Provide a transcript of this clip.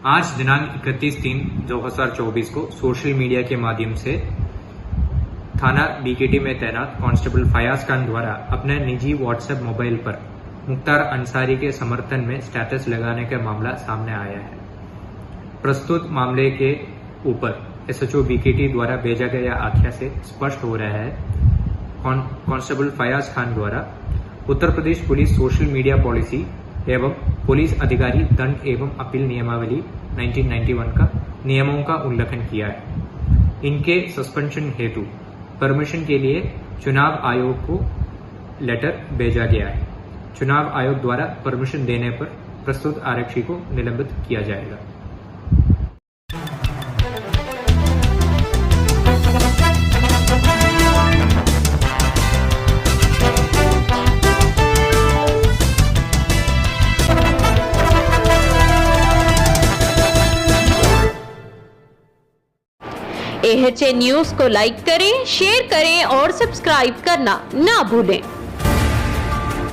आज दिनांक 31/3/2024 को सोशल मीडिया के माध्यम से थाना बीकेटी में तैनात कांस्टेबल फयाज खान द्वारा अपने निजी व्हाट्सएप मोबाइल पर मुख्तार अंसारी के समर्थन में स्टेटस लगाने का मामला सामने आया है। प्रस्तुत मामले के ऊपर एसएचओ बीकेटी द्वारा भेजा गया आख्या से स्पष्ट हो रहा है कांस्टेबल फयाज खान द्वारा Uttar Pradesh police social media policy एवं पुलिस अधिकारी दंड एवं अपील नियमावली 1991 का नियमों का उल्लंघन किया है। इनके सस्पेंशन हेतु परमिशन के लिए चुनाव आयोग को लेटर भेजा गया है। चुनाव आयोग द्वारा परमिशन देने पर प्रस्तुत आरक्षी को निलंबित किया जाएगा। AHA न्यूज़ को लाइक करें, शेयर करें और सब्सक्राइब करना ना भूलें।